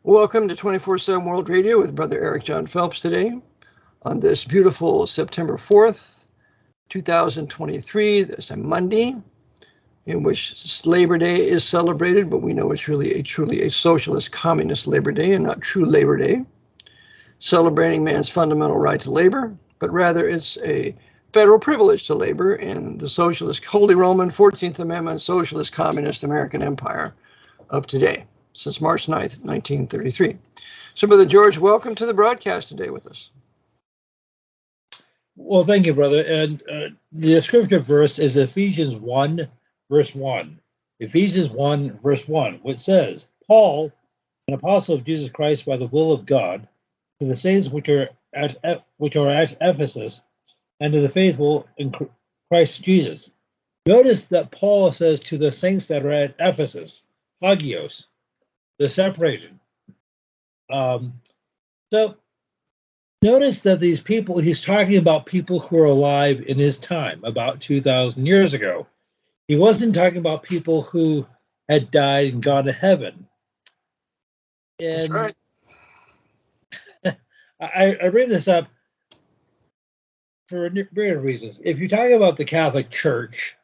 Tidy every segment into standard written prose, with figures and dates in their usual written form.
Welcome to 24/7 World Radio with Brother Eric John Phelps today on this beautiful September 4th, 2023. That's a Monday in which Labor Day is celebrated, but we know it's really truly a socialist communist Labor Day and not true Labor Day, celebrating man's fundamental right to labor, but rather it's a federal privilege to labor in the socialist, Holy Roman 14th Amendment socialist communist American empire of today, since March 9th, 1933. So, Brother George, welcome to the broadcast today with us. Well, thank you, brother. And the scripture verse is Ephesians 1, verse 1. Ephesians 1, verse 1, which says, Paul, an apostle of Jesus Christ by the will of God, to the saints which are at Ephesus, and to the faithful in Christ Jesus. Notice that Paul says to the saints that are at Ephesus, hagios, the separation. So notice that these people, he's talking about people who are alive in his time, about 2,000 years ago. He wasn't talking about people who had died and gone to heaven. And that's right. I bring this up for various reasons. If you're talking about the Catholic Church,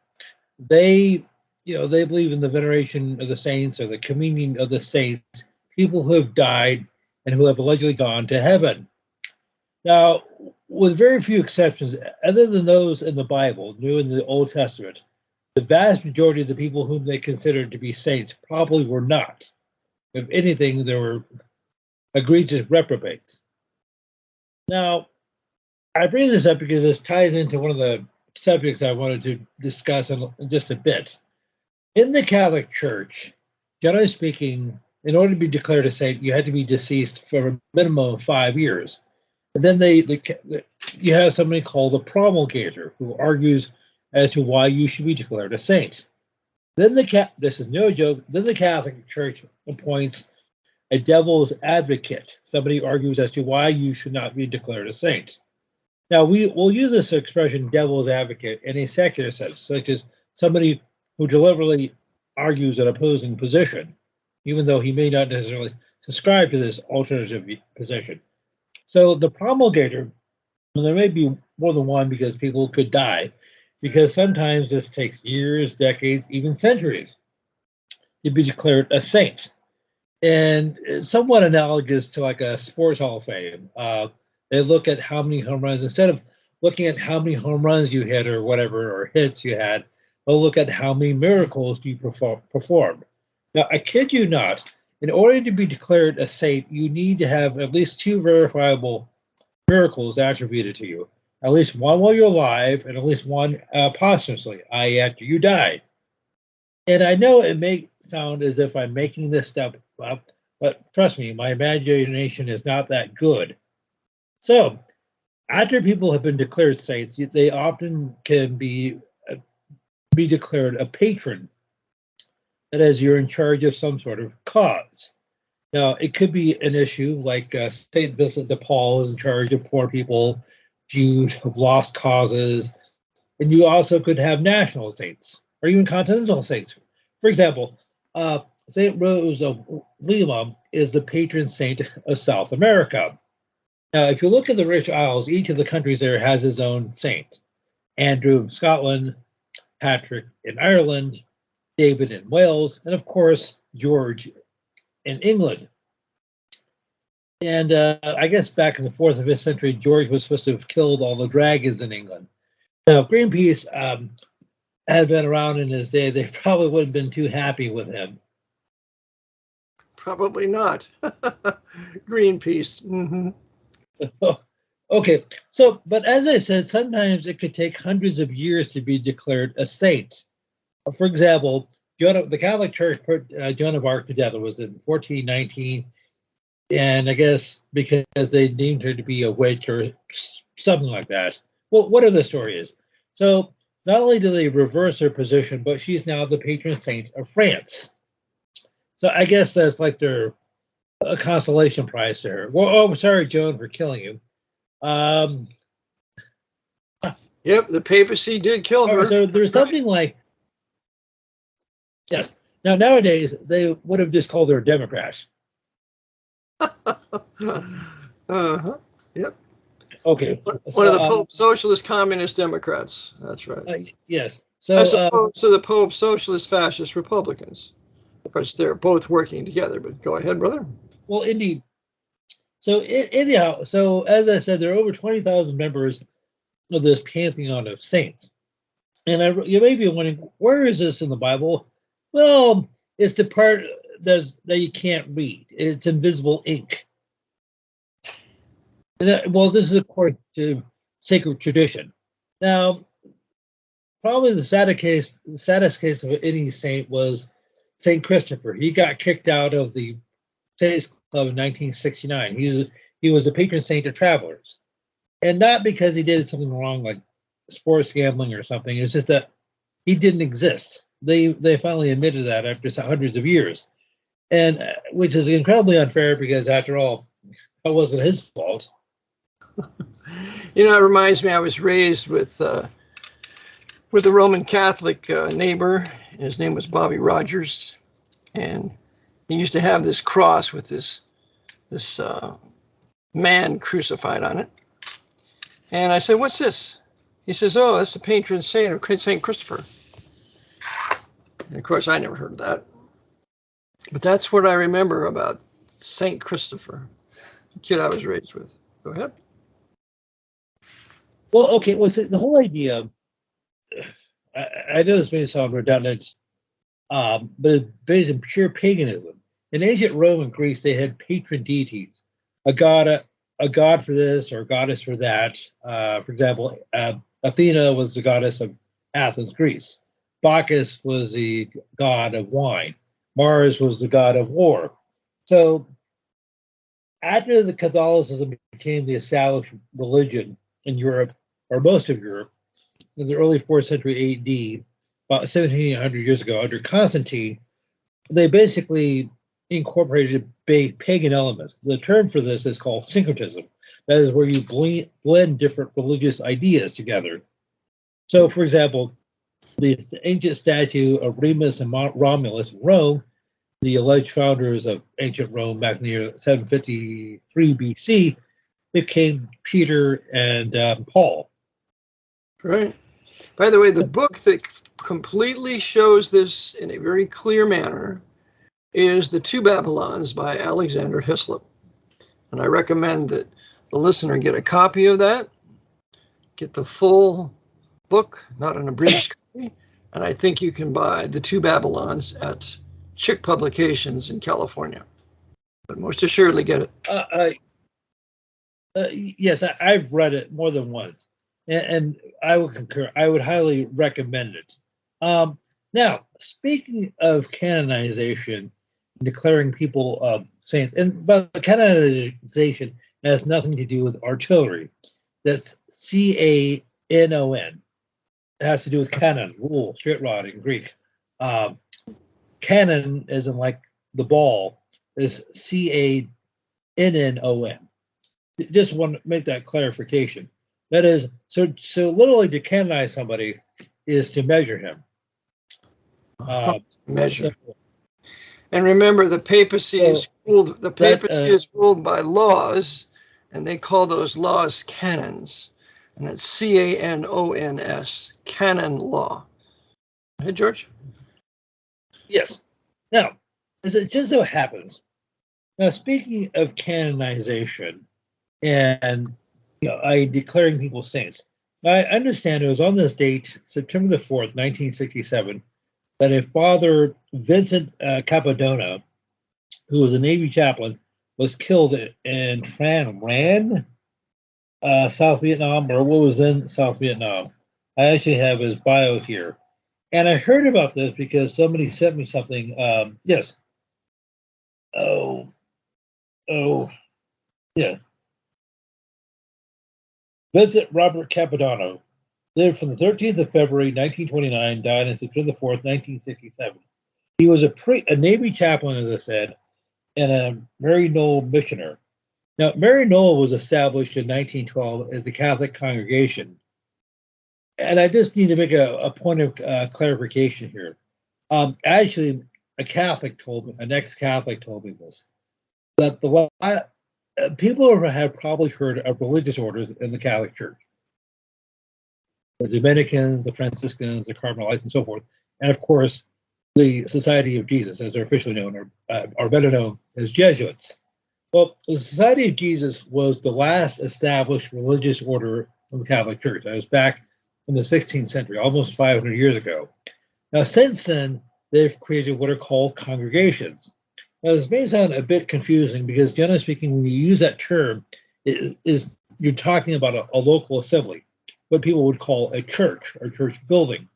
they believe in the veneration of the saints or the communion of the saints, people who have died and who have allegedly gone to heaven. Now, with very few exceptions, other than those in the Bible, New and the Old Testament, the vast majority of the people whom they considered to be saints probably were not. If anything, they were egregious reprobates. Now, I bring this up because this ties into one of the subjects I wanted to discuss in just a bit. In the Catholic Church, generally speaking, in order to be declared a saint, you had to be deceased for a minimum of 5 years. And then you have somebody called the promulgator who argues as to why you should be declared a saint. Then this is no joke. Then the Catholic Church appoints a devil's advocate. Somebody argues as to why you should not be declared a saint. Now we'll use this expression "devil's advocate" in a secular sense, such as somebody who deliberately argues an opposing position, even though he may not necessarily subscribe to this alternative position. So the promulgator, well, there may be more than one because people could die, because sometimes this takes years, decades, even centuries to be declared a saint. And it's somewhat analogous to like a sports hall of fame. They look at how many home runs, instead of looking at how many home runs you hit or whatever, or hits you had, they'll look at how many miracles you performed. Now, I kid you not, in order to be declared a saint, you need to have at least 2 verifiable miracles attributed to you. At least one while you're alive, and at least one posthumously, i.e. after you die. And I know it may sound as if I'm making this stuff up, but trust me, my imagination is not that good. So, after people have been declared saints, they often can be declared a patron. That is, you're in charge of some sort of cause. Now, it could be an issue like St. Vincent de Paul is in charge of poor people, Jews, lost causes, and you also could have national saints or even continental saints. For example, St. Rose of Lima is the patron saint of South America. Now, if you look at the rich isles, each of the countries there has his own saint. Andrew in Scotland, Patrick in Ireland, David in Wales, and of course, George in England. And I guess back in the 4th or 5th century, George was supposed to have killed all the dragons in England. Now, if Greenpeace had been around in his day, they probably wouldn't have been too happy with him. Probably not. Greenpeace. Mm-hmm. Okay, so, but as I said, sometimes it could take hundreds of years to be declared a saint. For example, the Catholic Church put Joan of Arc to death. It was in 1419, and I guess because they deemed her to be a witch or something like that. Well, whatever the story is. So not only do they reverse her position, but she's now the patron saint of France. So I guess that's like their a consolation prize to her. Well, oh, sorry, Joan, for killing you. Yep, the papacy did kill her. So there's something like, yes. Now, nowadays, they would have just called her a Democrat. Uh-huh. Yep. Okay. One of the Pope's socialist communist Democrats. That's right. Yes. As So, opposed to the Pope's socialist fascist Republicans. Of course, they're both working together, but go ahead, brother. well, indeed. So, anyhow, so as I said, there are over 20,000 members of this pantheon of saints. And you may be wondering, where is this in the Bible? Well, it's the part that you can't read. It's invisible ink. Well, this is according to sacred tradition. Now, probably the saddest case of any saint was Saint Christopher. He got kicked out of the Saints Club in 1969. He was a patron saint of travelers, and not because he did something wrong like sports gambling or something. It's just that he didn't exist. They finally admitted that after hundreds of years, and which is incredibly unfair because after all, that wasn't his fault. You know, it reminds me. I was raised with a Roman Catholic neighbor. His name was Bobby Rogers, and he used to have this cross with this man crucified on it. And I said, "What's this?" He says, "Oh, that's the patron saint of Saint Christopher." And of course, I never heard of that. But that's what I remember about Saint Christopher, the kid I was raised with. Go ahead. Well, okay. Well, the whole idea. I know this may sound redundant, but it's based in pure paganism. In ancient Rome and Greece, they had patron deities, a god for this or a goddess for that. For example, Athena was the goddess of Athens, Greece. Bacchus was the god of wine. Mars was the god of war. So after the Catholicism became the established religion in Europe, or most of Europe, in the early 4th century AD, about 1700 years ago, under Constantine, they basically incorporated pagan elements. The term for this is called syncretism. That is where you blend different religious ideas together. So, for example, the ancient statue of Remus and Romulus in Rome, the alleged founders of ancient Rome back in the year 753 BC, became Peter and Paul. Right. By the way, the book that completely shows this in a very clear manner is The Two Babylons by Alexander Hislop. And I recommend that the listener get a copy of that, get the full book, not an abridged copy. And I think you can buy The Two Babylons at Chick Publications in California. But most assuredly get it. Yes, I've read it more than once. And I would concur. I would highly recommend it. Now, speaking of canonization, declaring people saints, and by the canonization has nothing to do with artillery. That's canon. It has to do with canon, rule, straight rod in Greek. Canon, as in like the ball, is cannon. Just want to make that clarification. That is, so literally to canonize somebody is to measure him. Measure. And remember, the papacy is ruled. The papacy is ruled by laws, and they call those laws canons, and it's canons, canon law. Hey, George. Yes. Now, as it just so happens, now speaking of canonization, and I declaring people saints. I understand it was on this date, September the 4th, 1967, that a Father Vincent Capadona, who was a Navy chaplain, was killed in Tran Ran, South Vietnam, or what was then South Vietnam. I actually have his bio here. And I heard about this because somebody sent me something. Yes. Oh, yeah. Vincent Robert Capadano lived from the 13th of February, 1929, died on September 4th, 1967. He was a Navy chaplain, as I said, and a Mary Knoll missioner. Now, Mary Knoll was established in 1912 as a Catholic congregation. And I just need to make a point of clarification here. Actually, an ex-Catholic told me this, that people have probably heard of religious orders in the Catholic Church. The Dominicans, the Franciscans, the Carmelites, and so forth. And of course, the Society of Jesus, as they're officially known, or better known as Jesuits. Well, the Society of Jesus was the last established religious order of the Catholic Church. That was back in the 16th century, almost 500 years ago. Now, since then, they've created what are called congregations. Now, this may sound a bit confusing because, generally speaking, when you use that term, you're talking about a local assembly, what people would call a church or church building.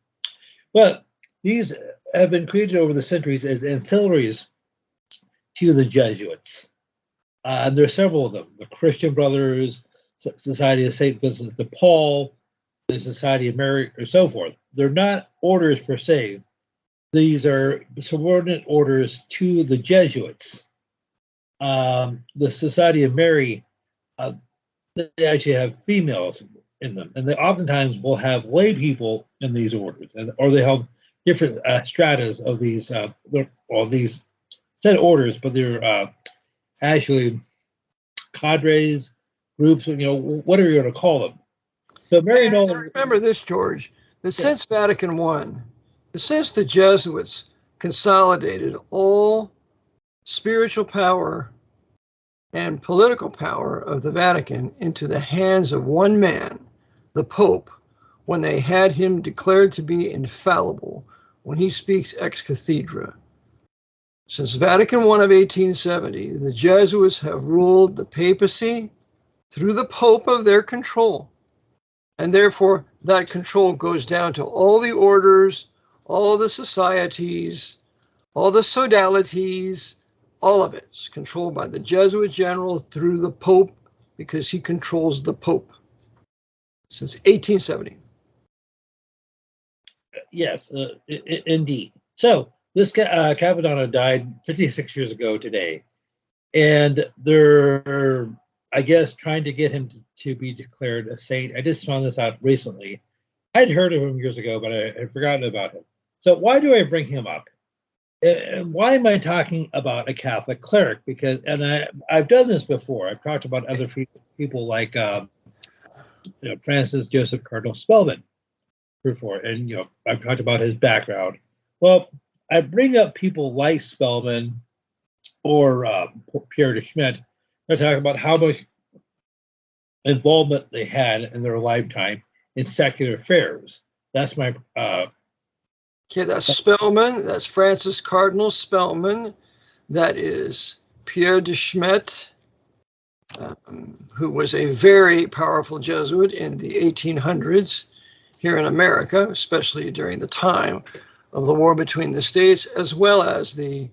But these have been created over the centuries as ancillaries to the Jesuits. And there are several of them: the Christian Brothers, Society of St. Vincent de Paul, the Society of Mary, or so forth. They're not orders per se. These are subordinate orders to the Jesuits. The Society of Mary, they actually have females in them, and they oftentimes will have lay people in these orders, or they have different stratas of these set orders, but they're actually cadres, groups, whatever you're going to call them. So Mary Nolan. Remember this, George, that since Vatican I, since the Jesuits consolidated all spiritual power and political power of the Vatican into the hands of one man, the Pope, when they had him declared to be infallible when he speaks ex cathedra. Since Vatican I of 1870, the Jesuits have ruled the papacy through the Pope of their control. And therefore, that control goes down to all the orders, all the societies, all the sodalities, all of it is controlled by the Jesuit general through the Pope, because he controls the Pope since 1870. Yes, indeed. So this Capodanno died 56 years ago today, and they're, I guess, trying to get him to be declared a saint. I just found this out recently. I'd heard of him years ago, but I had forgotten about him. So why do I bring him up? And why am I talking about a Catholic cleric? Because, and I've done this before. I've talked about other people like Francis Joseph Cardinal Spellman before, and I've talked about his background. Well, I bring up people like Spellman or Pierre de Schmidt. I talk about how much involvement they had in their lifetime in secular affairs. That's my okay, that's Spellman. That's Francis Cardinal Spellman. That is Pierre de Schmidt, who was a very powerful Jesuit in the 1800s here in America, especially during the time of the war between the states, as well as the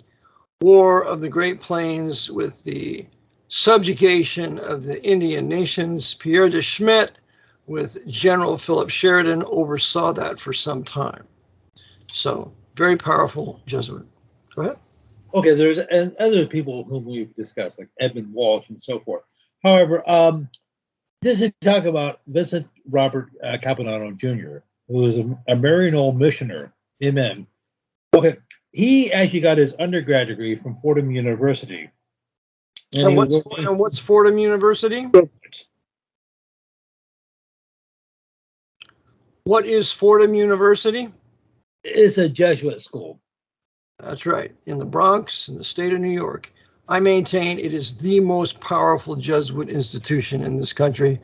War of the Great Plains with the subjugation of the Indian nations. Pierre de Schmidt, with General Philip Sheridan, oversaw that for some time. So, very powerful Jesuit. Go ahead. Okay, there's and other people whom we've discussed, like Edmund Walsh and so forth. However, this is talk about Vincent Robert Capodanno Jr., who is a Maryknoll missioner, Amen. Okay, he actually got his undergrad degree from Fordham University. And what's Fordham University? What is Fordham University? It's a Jesuit school. That's right, in the Bronx, in the state of New York. I maintain it is the most powerful Jesuit institution in this country,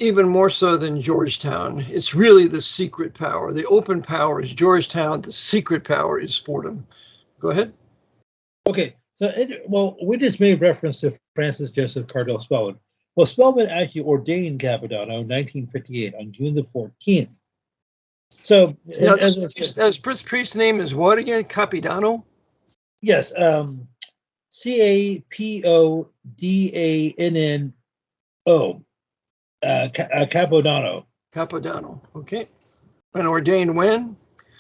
even more so than Georgetown. It's really the secret power. The open power is Georgetown. The secret power is Fordham. Go ahead. Okay, so we just made reference to Francis Joseph Cardinal Spellman. Well, Spellman actually ordained Capodanno in 1958 on June the 14th. So, now this priest's name is what again? Capodanno? Yes, Capodanno. Capodanno. Capodanno, okay. And ordained when?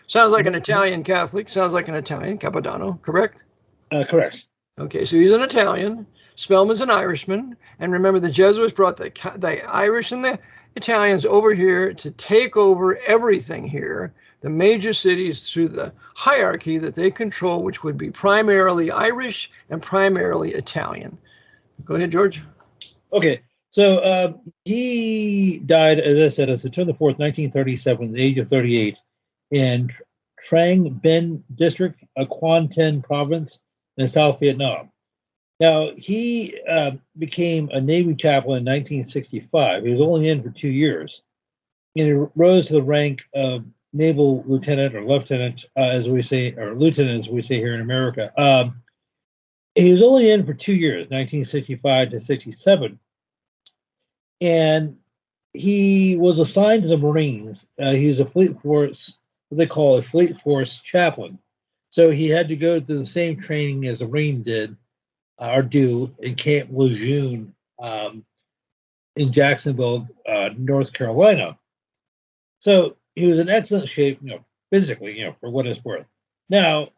Sounds like an Italian Catholic. Sounds like an Italian. Capodanno, correct? Correct. Okay, so he's an Italian. Spellman's an Irishman. And remember, the Jesuits brought the Irish and the Italians over here to take over everything here, the major cities, through the hierarchy that they control, which would be primarily Irish and primarily Italian. Go ahead, George. Okay, so he died, as I said, on September 4th, 1937, at the age of 38, in Trang Binh District, Quan Tinh Province in South Vietnam. Now, he became a Navy chaplain in 1965. He was only in for 2 years. And he rose to the rank of naval lieutenant or lieutenant, as we say, or lieutenant, as we say here in America. He was only in for 2 years, 1965 to 67. And he was assigned to the Marines. He was a Fleet Force, what they call a Fleet Force chaplain. So he had to go through the same training as a Marine did, or do, in Camp Lejeune in Jacksonville, North Carolina. So he was in excellent shape, physically, for what it's worth. Now,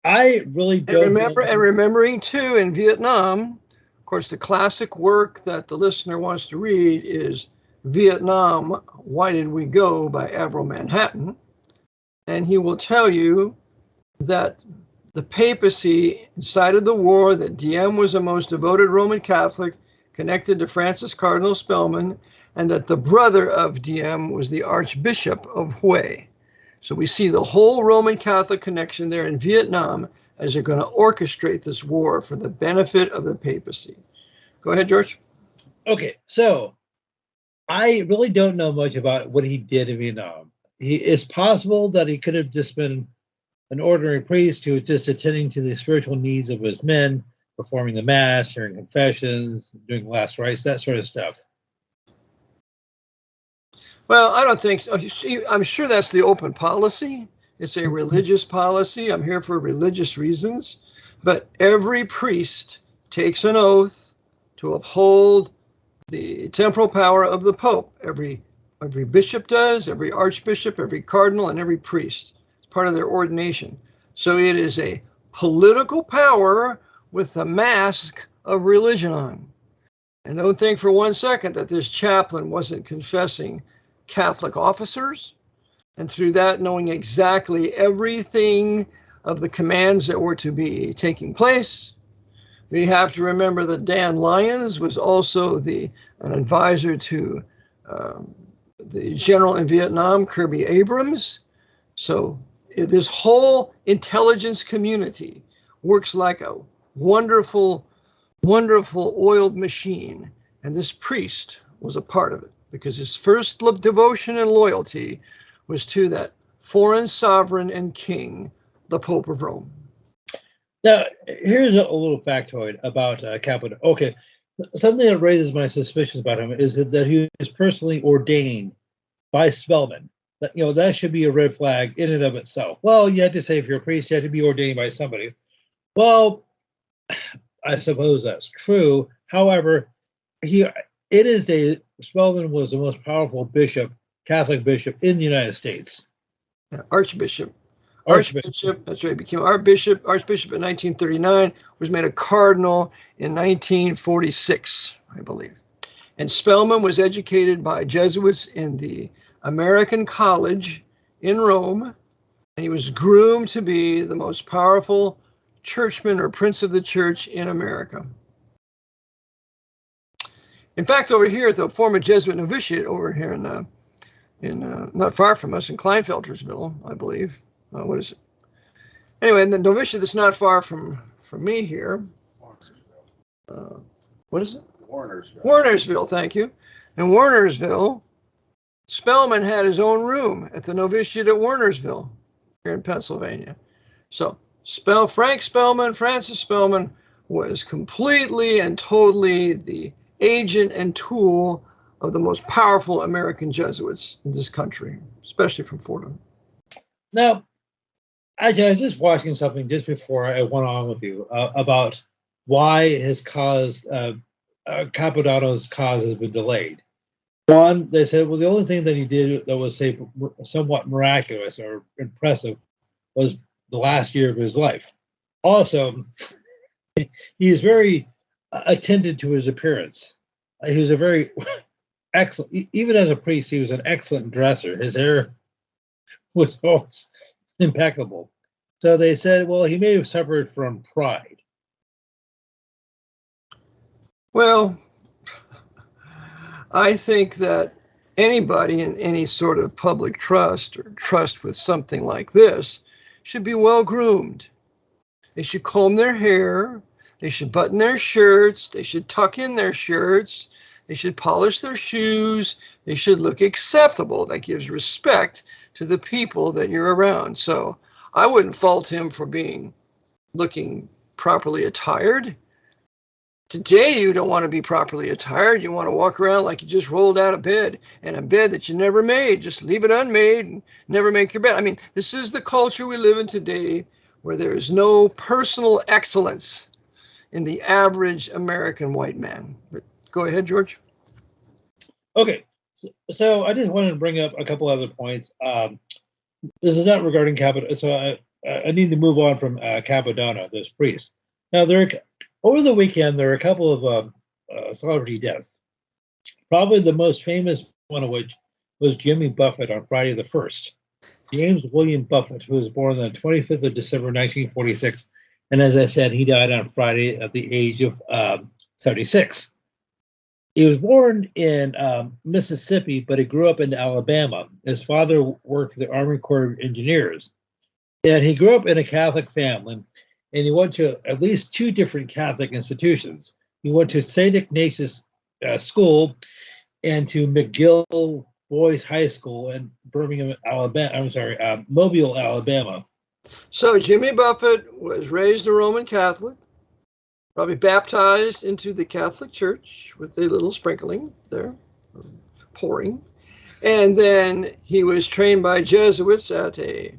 I really don't remembering too, in Vietnam, of course, the classic work that the listener wants to read is Vietnam, Why Did We Go by Averell Manhattan. And he will tell you that the papacy incited the war, that Diem was the most devoted Roman Catholic connected to Francis Cardinal Spellman, and that the brother of Diem was the Archbishop of Hue. So we see the whole Roman Catholic connection there in Vietnam as they're going to orchestrate this war for the benefit of the papacy. Go ahead, George. Okay, so I really don't know much about what he did in Vietnam. It's possible that he could have just been an ordinary priest who was just attending to the spiritual needs of his men, performing the Mass, hearing confessions, doing last rites, that sort of stuff. Well, I don't think so. I'm sure that's the open policy. It's a religious policy. I'm here for religious reasons. But every priest takes an oath to uphold the temporal power of the Pope. Every bishop does, every archbishop, every cardinal, and every priest. It's part of their ordination. So it is a political power with the mask of religion on. And don't think for 1 second that this chaplain wasn't confessing Catholic officers, and through that knowing exactly everything of the commands that were to be taking place. We have to remember that Dan Lyons was also an advisor to the general in Vietnam, Kirby Abrams. So this whole intelligence community works like a wonderful, wonderful oiled machine, and this priest was a part of it, because his first devotion and loyalty was to that foreign sovereign and king, the Pope of Rome. Now, here's a little factoid about Capito. Okay, something that raises my suspicions about him is that he was personally ordained by Spellman. That should be a red flag in and of itself. Well, you had to say if you're a priest, you had to be ordained by somebody. Well, I suppose that's true. However, in his day, Spellman was the most powerful bishop, Catholic bishop in the United States. Yeah, Archbishop. That's right. Became Archbishop in 1939, was made a cardinal in 1946, I believe. And Spellman was educated by Jesuits in the American College in Rome, and he was groomed to be the most powerful churchman or prince of the church in America. In fact, over here at the former Jesuit novitiate over here in not far from us in Kleinfeltersville, I believe. What is it? Anyway, the novitiate that's not far from me here. What is it? Warnersville, thank you. In Warnersville, Spellman had his own room at the novitiate at Warnersville here in Pennsylvania. So Francis Spellman was completely and totally the agent and tool of the most powerful American Jesuits in this country, especially from Fordham. Now, I was just watching something just before I went on with you about why his cause, Capodano's cause, has been delayed. One, they said, well, the only thing that he did that was, say, somewhat miraculous or impressive was the last year of his life. Also, he is very attentive to his appearance. He was a very excellent, even as a priest, he was an excellent dresser. His hair was always impeccable. So they said, well, he may have suffered from pride. Well, I think that anybody in any sort of public trust or trust with something like this should be well groomed. They should comb their hair. They should button their shirts. They should tuck in their shirts. They should polish their shoes. They should look acceptable. That gives respect to the people that you're around. So I wouldn't fault him for looking properly attired. Today, you don't want to be properly attired. You want to walk around like you just rolled out of bed, and a bed that you never made. Just leave it unmade and never make your bed. I mean, this is the culture we live in today, where there is no personal excellence in the average American white man. But go ahead, George. Okay, so I just wanted to bring up a couple other points. This is not regarding Capodona, so I need to move on from Capodona, this priest. Now, over the weekend, there are a couple of celebrity deaths. Probably the most famous one of which was Jimmy Buffett on Friday the 1st. James William Buffett, who was born on the 25th of December, 1946. And as I said, he died on Friday at the age of 76. He was born in Mississippi, but he grew up in Alabama. His father worked for the Army Corps of Engineers. And he grew up in a Catholic family. And he went to at least 2 different Catholic institutions. He went to St. Ignatius School and to McGill Boys High School in Birmingham, Alabama. Mobile, Alabama. So Jimmy Buffett was raised a Roman Catholic, probably baptized into the Catholic Church with a little sprinkling there, pouring. And then he was trained by Jesuits at a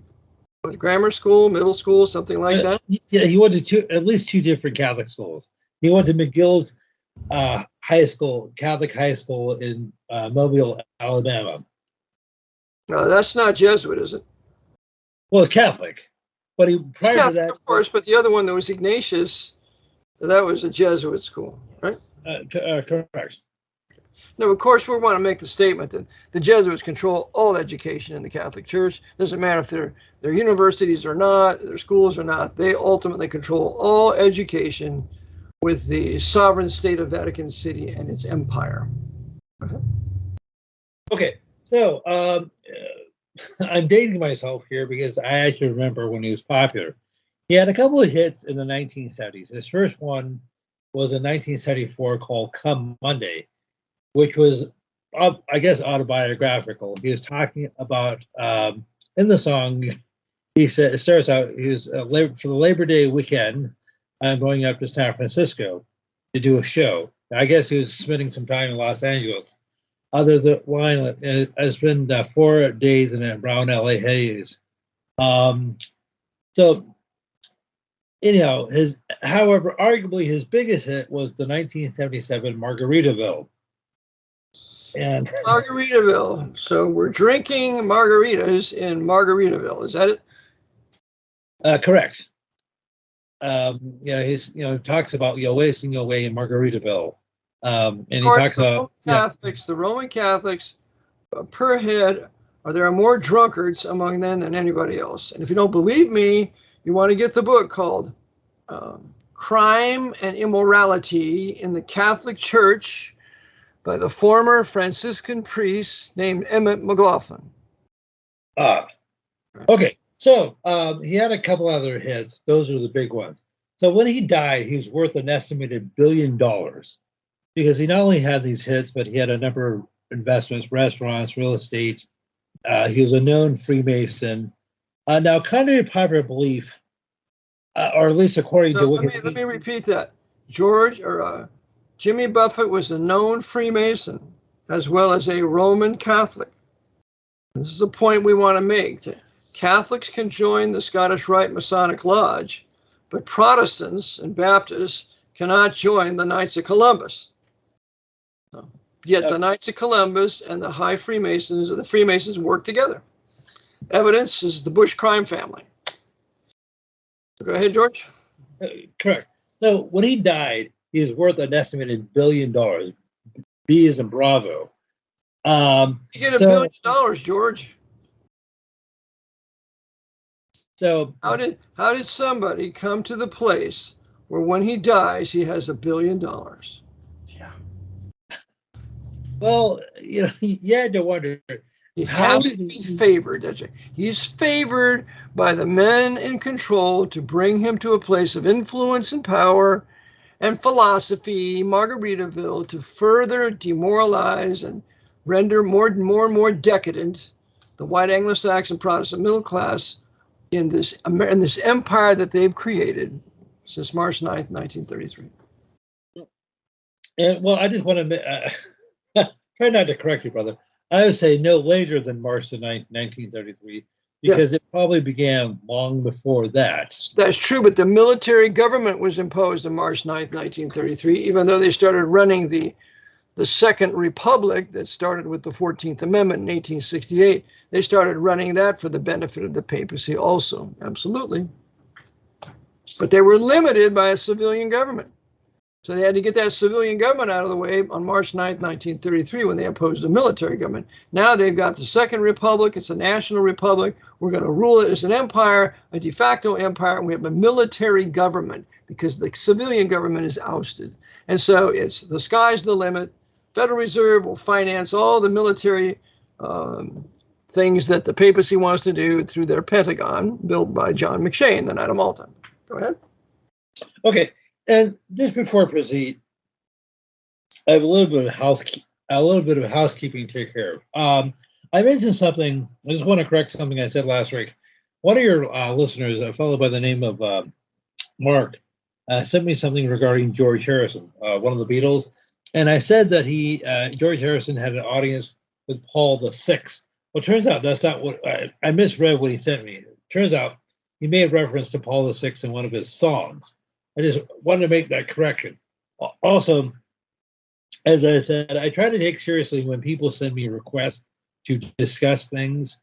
grammar school, middle school, something like that. Yeah, he went to at least 2 different Catholic schools. He went to McGill's high school, Catholic high school in Mobile, Alabama. No, that's not Jesuit, is it? Well, it's Catholic, but prior Catholic, to that, of course. But the other one that was Ignatius, that was a Jesuit school, right? Correct. No, of course, we want to make the statement that the Jesuits control all education in the Catholic Church. Doesn't matter if they're universities or not, their schools or not. They ultimately control all education with the sovereign state of Vatican City and its empire. Okay, so I'm dating myself here because I actually remember when he was popular. He had a couple of hits in the 1970s. His first one was in 1974 called Come Monday, which was, I guess, autobiographical. He was talking about, in the song, he said, it starts out, he was for the Labor Day weekend, I'm going up to San Francisco to do a show. I guess he was spending some time in Los Angeles. Other than line, I spent 4 days in a brown LA haze. So, anyhow, however, arguably his biggest hit was the 1977 Margaritaville. And Margaritaville. So we're drinking margaritas in Margaritaville. Is that it? Correct. He's talks about wasting away in Margaritaville. And he talks about the Roman Catholics per head, there are more drunkards among them than anybody else. And if you don't believe me, you want to get the book called Crime and Immorality in the Catholic Church by the former Franciscan priest named Emmett McLaughlin. Okay, so he had a couple other hits. Those are the big ones. So when he died, he was worth an estimated $1 billion because he not only had these hits, but he had a number of investments, restaurants, real estate. He was a known Freemason. Now, contrary to popular belief, or at least according to Wikipedia. Let me repeat that. Jimmy Buffett was a known Freemason as well as a Roman Catholic. This is a point we want to make. That Catholics can join the Scottish Rite Masonic Lodge, but Protestants and Baptists cannot join the Knights of Columbus. Yet the Knights of Columbus and the High Freemasons, or the Freemasons, work together. Evidence is the Bush crime family. Go ahead, George. Correct. So when he died, he was worth an estimated $1 billion. B is in Bravo. You get $1 billion, George. So how did somebody come to the place where when he dies he has $1 billion? Well, you had to wonder, He how has did to be he, favored, doesn't he? He's favored by the men in control to bring him to a place of influence and power and philosophy, Margaritaville, to further demoralize and render more and more decadent the white Anglo-Saxon Protestant middle class in this empire that they've created since March 9th, 1933. and well, I just want to try not to correct you, brother. I would say no later than March the 9th, 1933, because it probably began long before that. That's true, but the military government was imposed on March 9th, 1933, even though they started running the Second Republic that started with the 14th Amendment in 1868. They started running that for the benefit of the papacy also, absolutely. But they were limited by a civilian government. So they had to get that civilian government out of the way on March 9th, 1933, when they imposed a military government. Now they've got the Second Republic. It's a national republic. We're going to rule it as an empire, a de facto empire, and we have a military government because the civilian government is ousted. And so it's the sky's the limit. Federal Reserve will finance all the military things that the papacy wants to do through their Pentagon, built by John McShane, the Knight of Malta. Go ahead. Okay, and just before I proceed, I have a little bit of housekeeping to take care of. I mentioned something. I just want to correct something I said last week. One of your listeners, a fellow by the name of Mark, sent me something regarding George Harrison, one of the Beatles, and I said that George Harrison had an audience with Paul VI. Well, it turns out that's not what I misread what he sent me. It turns out he made reference to Paul VI in one of his songs. I just wanted to make that correction. Also, as I said, I try to take seriously when people send me requests to discuss things.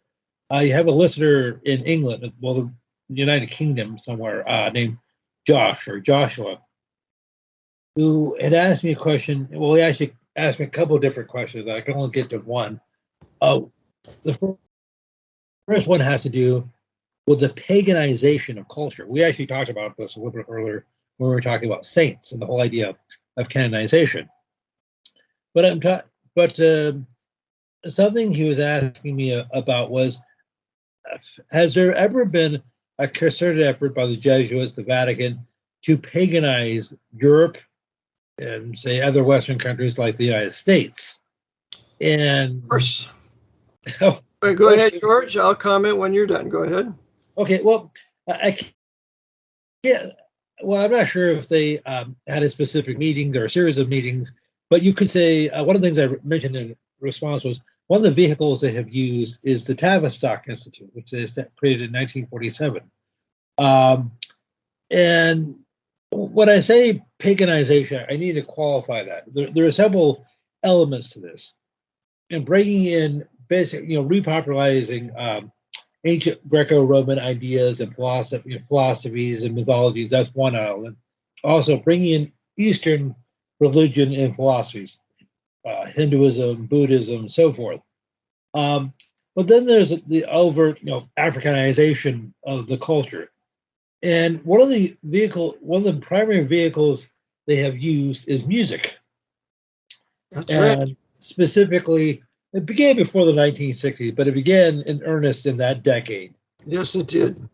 I have a listener in England, well, the United Kingdom somewhere, named Joshua, who had asked me a question. Well, he actually asked me a couple of different questions. I can only get to one. The first one has to do with the paganization of culture. We actually talked about this a little bit earlier when we were talking about saints and the whole idea of canonization. But something he was asking me about was, has there ever been a concerted effort by the Jesuits, the Vatican, to paganize Europe and say other Western countries like the United States? And of course. Go ahead, George. I'll comment when you're done. Go ahead. Okay. Well, I can't. Well, I'm not sure if they had a specific meeting or a series of meetings, but you could say one of the things I mentioned in response was one of the vehicles they have used is the Tavistock Institute, which is created in 1947. And when I say paganization, I need to qualify that. There are several elements to this, and bringing in repopularizing ancient Greco-Roman ideas and philosophies and mythologies. That's one element. Also, bringing in Eastern religion and philosophies, Hinduism, Buddhism, so forth. But then there's the overt, Africanization of the culture. And one of the primary vehicles they have used is music. That's right. Specifically, it began before the 1960s, but it began in earnest in that decade. Yes, it did.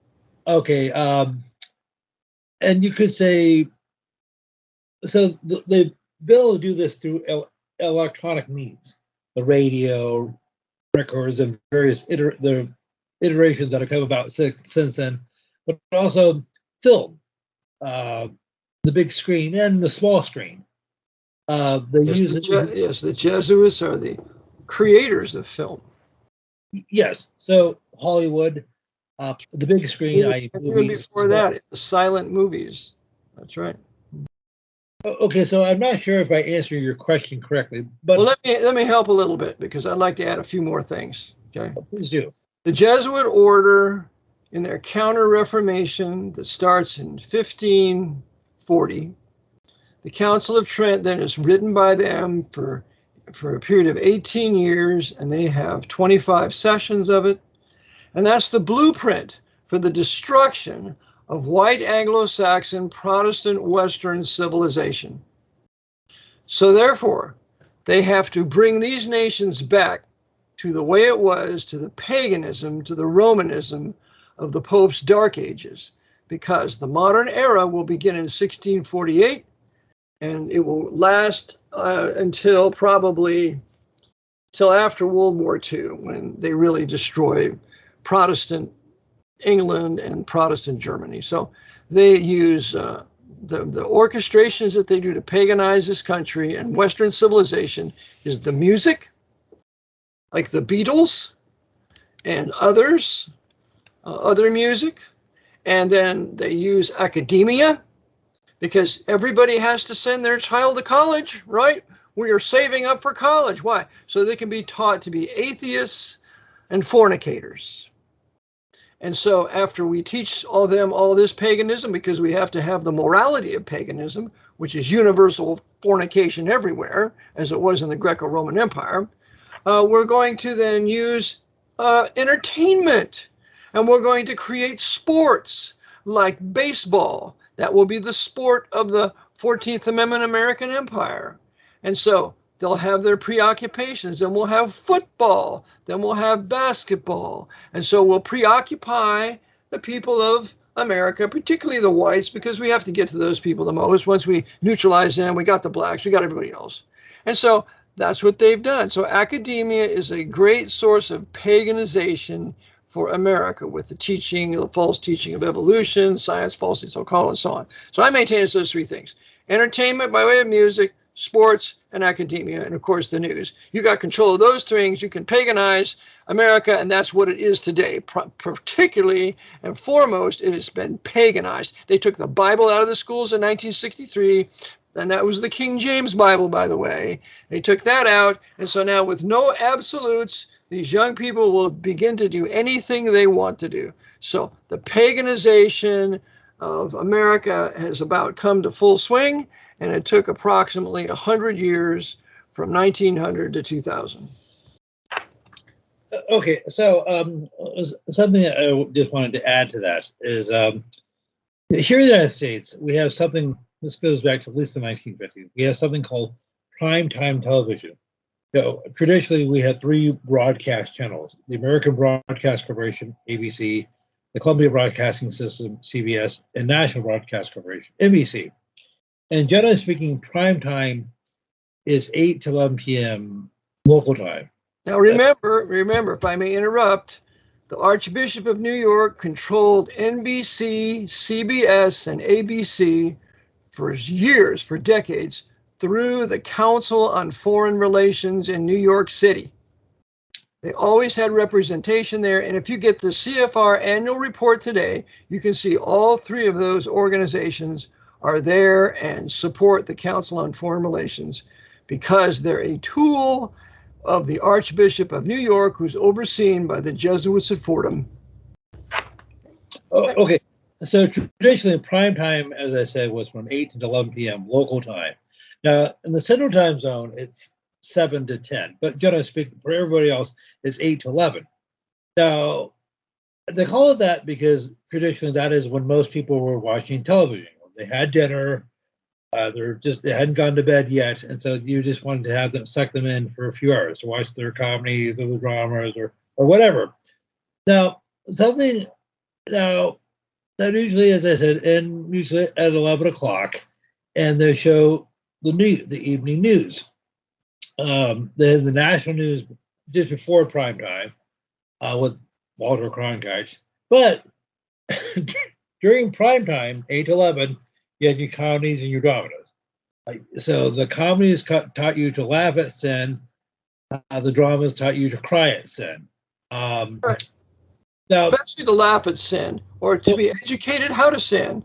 Okay, and you could say, so they able to do this through electronic means, the radio, records, and various the iterations that have come about since then, but also film, the big screen and the small screen. The Jesuits are the creators of film. Yes, so Hollywood, the big screen. Even before that, the silent movies. That's right. Okay, so I'm not sure if I answer your question correctly, but well, let me help a little bit because I'd like to add a few more things. Okay, please do. The Jesuit order, in their Counter-Reformation that starts in 1540, the Council of Trent then is written by them for a period of 18 years, and they have 25 sessions of it, and that's the blueprint for the destruction of white Anglo-Saxon Protestant Western civilization. So therefore, they have to bring these nations back to the way it was, to the paganism, to the Romanism of the Pope's Dark Ages, because the modern era will begin in 1648, and it will last until probably till after World War II, when they really destroy Protestant England and Protestant Germany. So they use the orchestrations that they do to paganize this country and Western civilization is the music, like the Beatles and others, other music. And then they use academia, because everybody has to send their child to college, right? We are saving up for college. Why? So they can be taught to be atheists and fornicators. And so after we teach all them all this paganism, because we have to have the morality of paganism, which is universal fornication everywhere, as it was in the Greco-Roman Empire, we're going to then use entertainment, and we're going to create sports like baseball. That will be the sport of the 14th Amendment American Empire. And so they'll have their preoccupations. Then we'll have football. Then we'll have basketball. And so we'll preoccupy the people of America, particularly the whites, because we have to get to those people the most. Once we neutralize them, we got the blacks, we got everybody else. And so that's what they've done. So academia is a great source of paganization for America, with the teaching, the false teaching of evolution, science, falsely so-called, and so on. So I maintain it's those three things: entertainment by way of music, sports, and academia, and of course the news. You got control of those things, you can paganize America, and that's what it is today. Particularly and foremost, it has been paganized. They took the Bible out of the schools in 1963, and that was the King James Bible, by the way. They took that out, and so now with no absolutes, these young people will begin to do anything they want to do. So the paganization of America has about come to full swing, and it took approximately 100 years from 1900 to 2000. Okay, so something I just wanted to add to that is here in the United States, we have something, this goes back to at least the 1950s, we have something called primetime television. Traditionally, we had three broadcast channels: the American Broadcast Corporation, ABC, the Columbia Broadcasting System, CBS, and National Broadcast Corporation, NBC. And generally speaking, prime time is 8 to 11 p.m. local time. Now remember, if I may interrupt, the Archbishop of New York controlled NBC, CBS, and ABC for years, for decades, through the Council on Foreign Relations in New York City. They always had representation there, and if you get the CFR annual report today, you can see all three of those organizations are there and support the Council on Foreign Relations, because they're a tool of the Archbishop of New York, who's overseen by the Jesuits at Fordham. Oh, okay, so traditionally prime time, as I said, was from 8 to 11 p.m. local time. Now, in the Central Time Zone, it's 7 to 10, but generally speaking, for everybody else, it's 8 to 11. Now, they call it that because traditionally that is when most people were watching television. They had dinner, they hadn't gone to bed yet, and so you just wanted to have them, suck them in for a few hours to watch their comedies or the dramas or whatever. Now, that usually, as I said, and usually at 11 o'clock, and they show the evening news. They had the national news just before prime time with Walter Cronkite. But during prime time, 8 to 11, you had your comedies and your dramas. So the comedies taught you to laugh at sin. The dramas taught you to cry at sin. Right. Now, especially to laugh at sin, or to be educated how to sin.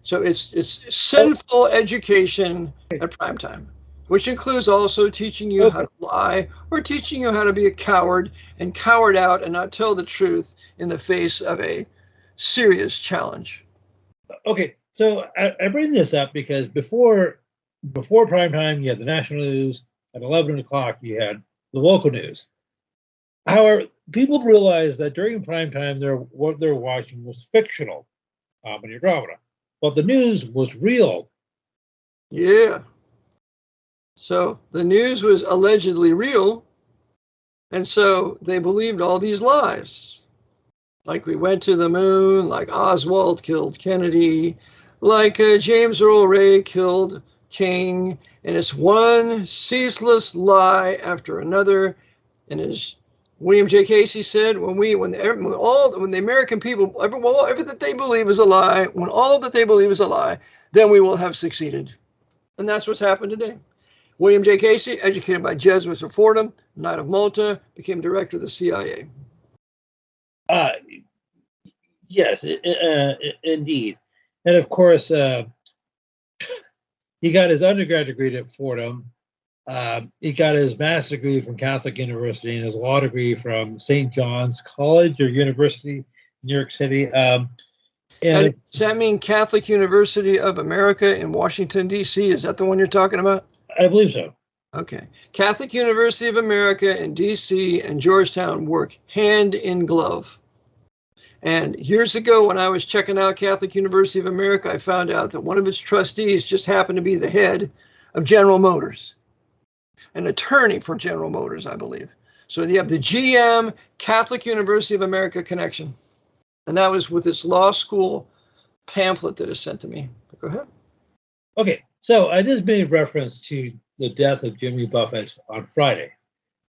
So it's sinful education at prime time, which includes also teaching you how to lie, or teaching you how to be a coward and coward out and not tell the truth in the face of a serious challenge. Okay, so I bring this up because before prime time, you had the national news. At 11 o'clock, you had the local news. However, people realized that during prime time, what they're watching was fictional comedy or drama, but the news was real. Yeah. So the news was allegedly real, and so they believed all these lies. Like we went to the moon, like Oswald killed Kennedy, like James Earl Ray killed King, and it's one ceaseless lie after another. And as William J. Casey said, when the American people, everything that they believe is a lie, when all that they believe is a lie, then we will have succeeded. And that's what's happened today. William J. Casey, educated by Jesuits of Fordham, Knight of Malta, became director of the CIA. Yes, indeed. And of course, he got his undergrad degree at Fordham. He got his master's degree from Catholic University and his law degree from St. John's College or University, New York City. And does that mean Catholic University of America in Washington, D.C.? Is that the one you're talking about? I believe so. Okay. Catholic University of America in D.C. and Georgetown work hand in glove. And years ago, when I was checking out Catholic University of America, I found out that one of its trustees just happened to be the head of General Motors, an attorney for General Motors, I believe. So you have the GM Catholic University of America connection. And that was with this law school pamphlet that is sent to me. Go ahead. Okay, so I just made reference to the death of Jimmy Buffett on Friday.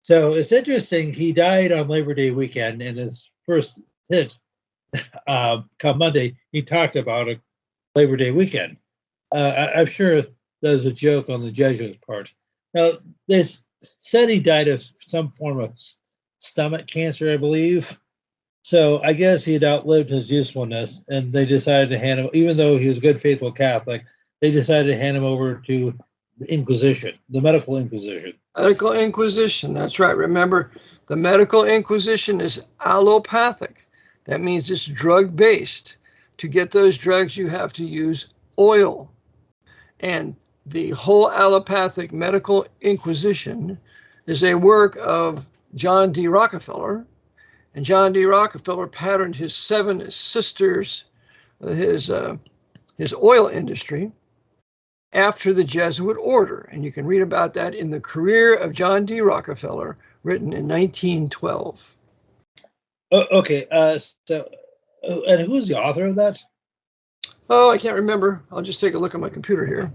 So it's interesting, he died on Labor Day weekend, and his first hit come Monday, he talked about a Labor Day weekend. I'm sure that was a joke on the Jesuits' part. Now, they said he died of some form of stomach cancer, I believe. So I guess he had outlived his usefulness, and they decided to hand him, even though he was a good, faithful Catholic, they decided to hand him over to the Inquisition, the medical Inquisition. Medical Inquisition, that's right. Remember, the medical Inquisition is allopathic. That means it's drug-based. To get those drugs, you have to use oil. And the whole allopathic medical Inquisition is a work of John D. Rockefeller. And John D. Rockefeller patterned his 7 sisters, his oil industry, after the Jesuit order. And you can read about that in The Career of John D. Rockefeller, written in 1912. Okay, and who's the author of that? Oh, I can't remember. I'll just take a look at my computer here.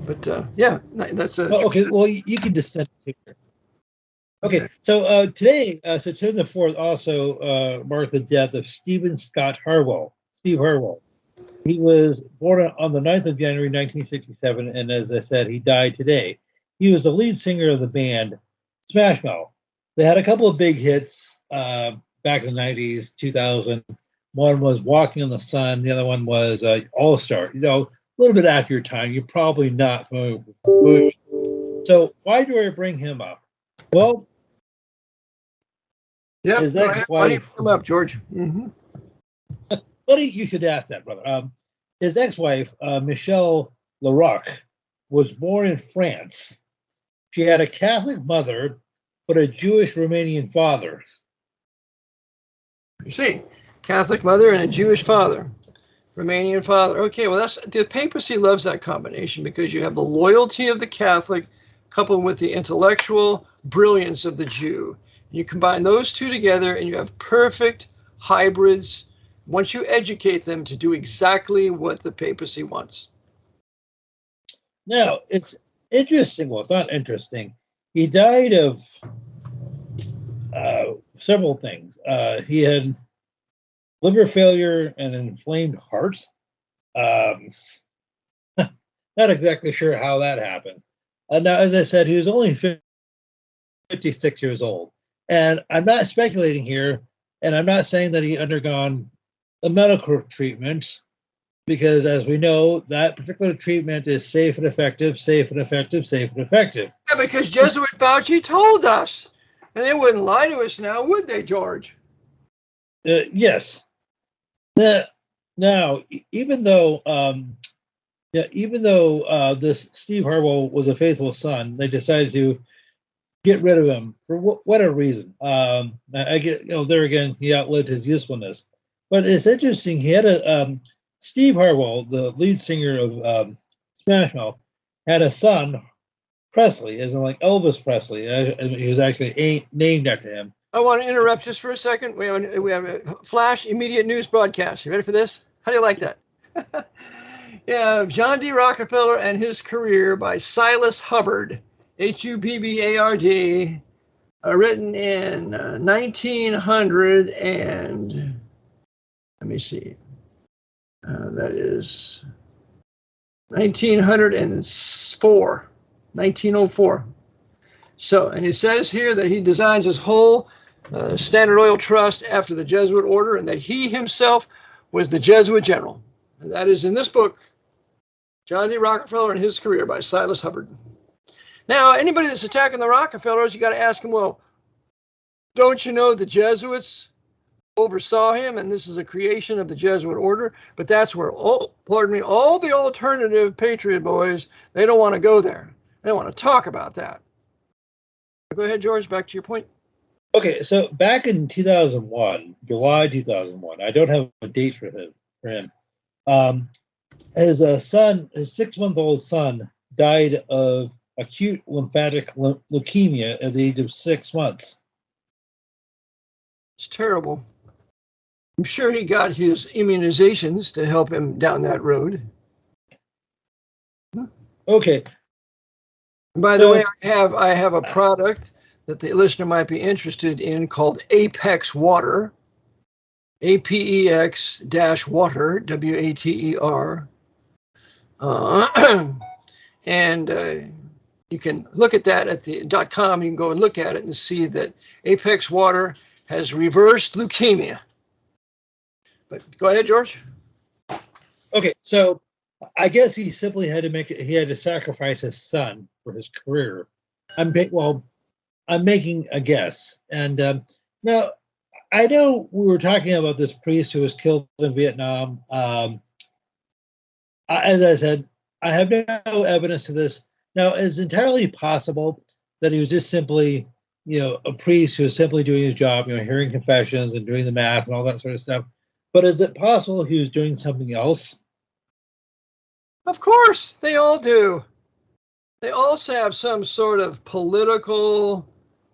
But yeah, that's a. Okay, well, you can just send it here. Okay, so today, September the 4th, also marked the death of Stephen Scott Harwell. Steve Harwell. He was born on the 9th of January, 1967, and as I said, he died today. He was the lead singer of the band Smash Mouth. They had a couple of big hits back in the 90s, 2000. One was Walking on the Sun. The other one was All-Star. You know, a little bit after your time. You're probably not familiar with. So why do I bring him up? Well, yeah, his ex-wife. Why do you bring him up, George? Mm-hmm. You should ask that, brother. His ex-wife, Michelle Larocque, was born in France. She had a Catholic mother, but a Jewish Romanian father. You see, Catholic mother and a Jewish father, Romanian father. Okay, well, that's the papacy loves that combination because you have the loyalty of the Catholic coupled with the intellectual brilliance of the Jew. You combine those two together and you have perfect hybrids once you educate them to do exactly what the papacy wants. Now, it's interesting. Well, it's not interesting. He died of several things. He had liver failure and an inflamed heart. Not exactly sure how that happens. Now, as I said, he was only 56 years old. And I'm not speculating here, and I'm not saying that he undergone a medical treatment, because as we know, that particular treatment is safe and effective, safe and effective, safe and effective. Yeah, because Jesuit Fauci told us. And they wouldn't lie to us now, would they, George? Yes. Now, even though this Steve Harwell was a faithful son, they decided to get rid of him for whatever reason. I get, there again, he outlived his usefulness. But it's interesting. He had Steve Harwell, the lead singer of Smash Mouth, had a son, Presley, as in like Elvis Presley. He was actually named after him. I want to interrupt just for a second. We have a flash immediate news broadcast. You ready for this? How do you like that? Yeah, John D. Rockefeller and His Career by Silas Hubbard, Hubbard, written in 1900 and let me see. That is 1904. 1904. So, and it says here that he designs his whole Standard Oil Trust after the Jesuit order, and that he himself was the Jesuit general. And that is in this book, John D. Rockefeller and His Career by Silas Hubbard. Now, anybody that's attacking the Rockefellers, you got to ask them, well, don't you know the Jesuits oversaw him, and this is a creation of the Jesuit order? But that's where, all the alternative patriot boys, they don't want to go there. They don't want to talk about that. Go ahead, George, back to your point. Okay, so back in 2001, July 2001, I don't have a date for him. His 6-month-old son died of acute lymphatic leukemia at the age of 6 months. It's terrible. I'm sure he got his immunizations to help him down that road. Okay. By the way, I have a product that the listener might be interested in called Apex Water, APEX-water, WATER. And you can look at that at the .com. You can go and look at it and see that Apex Water has reversed leukemia. But go ahead, George. Okay, so I guess he simply had to sacrifice his son for his career. I'm making a guess. And now I know we were talking about this priest who was killed in Vietnam. As I said, I have no evidence to this. Now, it's entirely possible that he was just simply, a priest who was simply doing his job, hearing confessions and doing the mass and all that sort of stuff. But is it possible he was doing something else? Of course, they all do. They also have some sort of political,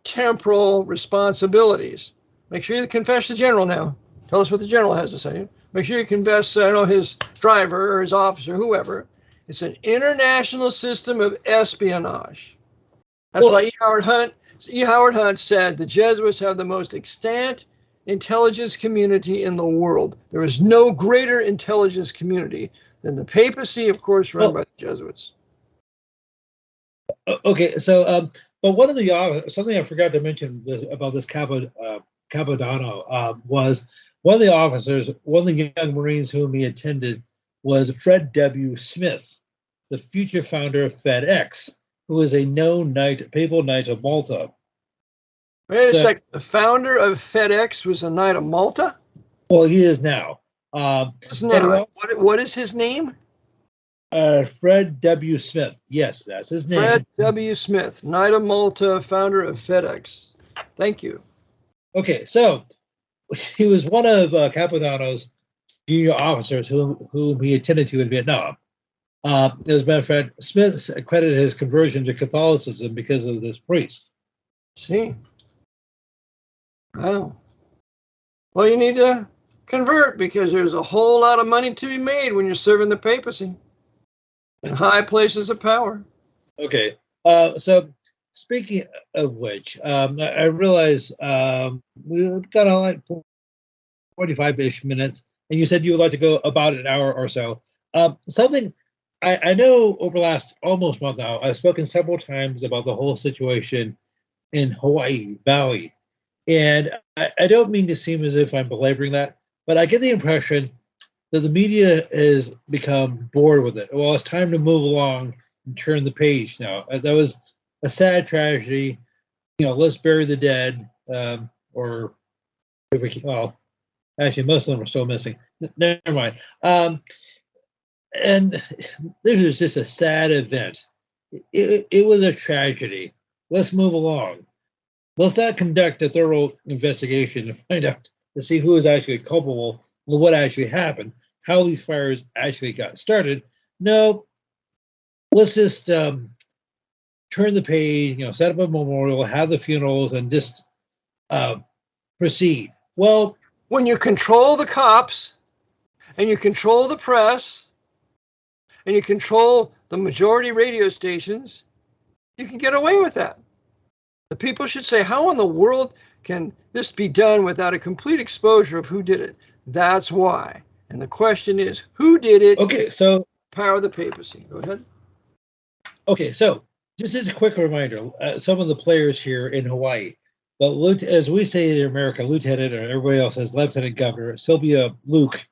temporal responsibilities. Make sure you confess the general now. Tell us what the general has to say. Make sure you confess, his driver or his officer, whoever. It's an international system of espionage. That's why E. Howard Hunt said the Jesuits have the most extant intelligence community in the world. There is no greater intelligence community than the papacy, of course, run by the Jesuits. Okay, so but one of the something I forgot to mention about this Capodanno was one of the officers, one of the young Marines whom he attended was Fred W. Smith, the future founder of FedEx, who was a known papal knight of Malta. Wait a second. The founder of FedEx was a knight of Malta? Well, he is now. What is his name? Fred W. Smith. Yes, that's his name. Fred W. Smith, Knight of Malta, founder of FedEx. Thank you. Okay, so he was one of Capodanno's junior officers whom he attended to in Vietnam. As a matter of fact, Smith accredited his conversion to Catholicism because of this priest. See? Wow. Well, you need to convert because there's a whole lot of money to be made when you're serving the papacy in high places of power. Okay. So speaking of which, I realize we've got like 45-ish minutes, and you said you would like to go about an hour or so. Something I know over the last almost month now, I've spoken several times about the whole situation in Hawaii Valley. And I don't mean to seem as if I'm belaboring that, but I get the impression that the media has become bored with it. Well, it's time to move along and turn the page now. That was a sad tragedy. Let's bury the dead. Or if we can, well, actually, most of them are still missing. Never mind. And this was just a sad event. It was a tragedy. Let's move along. Let's not conduct a thorough investigation to find out to see who is actually culpable and what actually happened, how these fires actually got started. No, let's just turn turn the page, set up a memorial, have the funerals, and just proceed. Well, when you control the cops and you control the press and you control the majority radio stations, you can get away with that. The people should say, how in the world can this be done without a complete exposure of who did it? That's why. And the question is, who did it? Okay, so power of the papacy. Go ahead. Okay, so just as a quick reminder, some of the players here in Hawaii, but as we say in America, Lieutenant, or everybody else says Lieutenant Governor, Sylvia Luke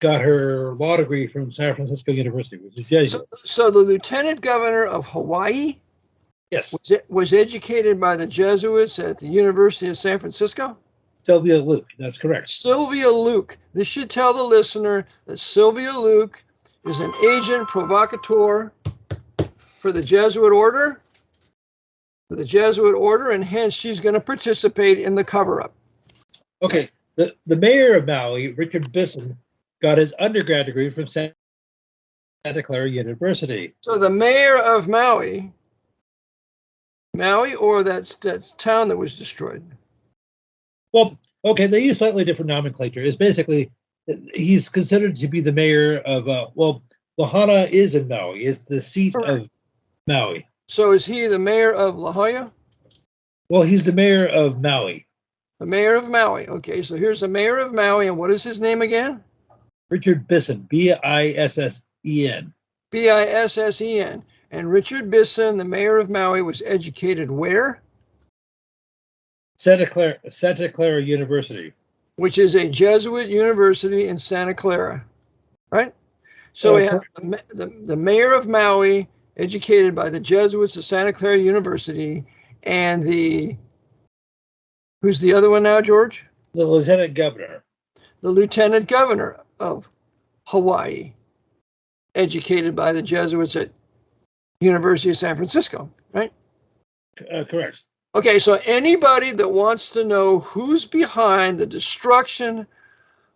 got her law degree from San Francisco University, which is Jesuits. So the Lieutenant Governor of Hawaii, yes, was educated by the Jesuits at the University of San Francisco? Sylvia Luke, that's correct. Sylvia Luke. This should tell the listener that Sylvia Luke is an agent provocateur for the Jesuit order, and hence she's going to participate in the cover-up. Okay, the mayor of Maui, Richard Bisson, got his undergrad degree from Santa Clara University. So the mayor of Maui, or that's town that was destroyed? Well, okay, they use slightly different nomenclature. It's basically, he's considered to be the mayor of, Lahaina is in Maui. It's the seat of Maui. So is he the mayor of La Jolla? Well, he's the mayor of Maui. The mayor of Maui. Okay, so here's the mayor of Maui, and what is his name again? Richard Bisson, Bison. Bison. And Richard Bisson, the mayor of Maui, was educated where? Santa Clara University. Which is a Jesuit university in Santa Clara, right? So we have the mayor of Maui, educated by the Jesuits of Santa Clara University, and who's the other one now, George? The lieutenant governor. The lieutenant governor of Hawaii, educated by the Jesuits at University of San Francisco, right? Correct. Okay, so anybody that wants to know who's behind the destruction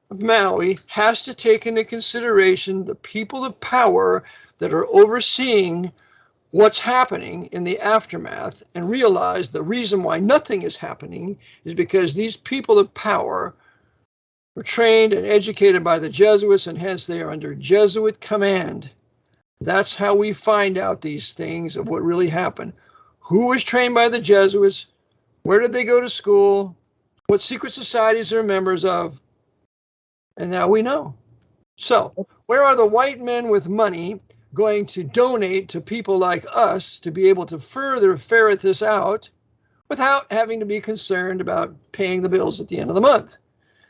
of Maui has to take into consideration the people of power that are overseeing what's happening in the aftermath, and realize the reason why nothing is happening is because these people of power were trained and educated by the Jesuits, and hence they are under Jesuit command. That's how we find out these things of what really happened. Who was trained by the Jesuits? Where did they go to school? What secret societies they're members of? And now we know. So, where are the white men with money going to donate to people like us to be able to further ferret this out without having to be concerned about paying the bills at the end of the month?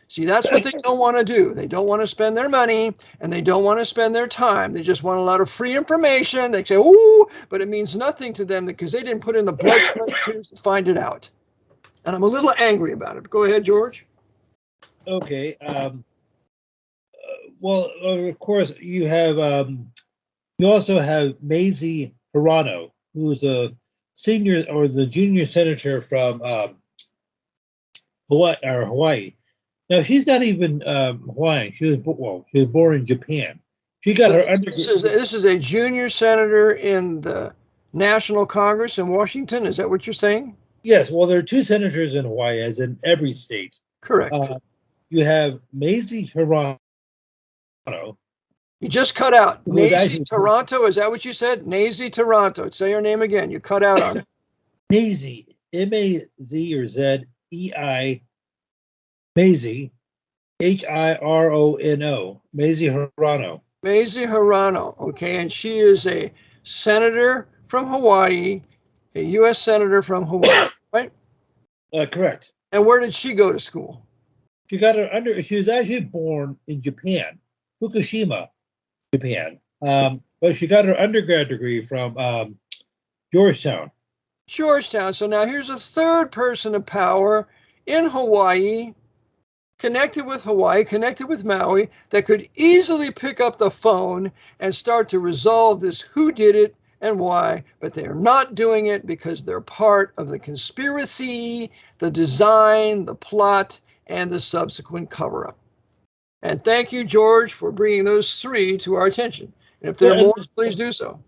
See, that's what they don't want to do. They don't want to spend their money, and they don't want to spend their time. They just want a lot of free information. They say, ooh, but it means nothing to them because they didn't put in the blood, sweat, and tears to find it out. And I'm a little angry about it. Go ahead, George. Okay. Well, of course, you have. You also have Maisie Hirano, who's a senior or the junior senator from Hawaii. Now, she's not even Hawaiian. She was born in Japan. She got her undergraduate. This is a junior senator in the National Congress in Washington. Is that what you're saying? Yes. Well, there are two senators in Hawaii, as in every state. Correct. You have Maisie Hirano. You just cut out. Nazi Toronto, is that what you said? Nazi Toronto. Say her name again. You cut out on it. Maisie, M-A-Z or Z-E-I, Maisie, H-I-R-O-N-O, Maisie Hirano. Maisie Hirano, okay, and she is a senator from Hawaii, a U.S. senator from Hawaii, right? Correct. And where did she go to school? She was actually born in Japan, Fukushima, Japan. But she got her undergrad degree from Georgetown. Georgetown. So now here's a third person of power in Hawaii, connected with Maui, that could easily pick up the phone and start to resolve this who did it and why, but they're not doing it because they're part of the conspiracy, the design, the plot, and the subsequent cover-up. And thank you, George, for bringing those three to our attention. And if there are more, please do so.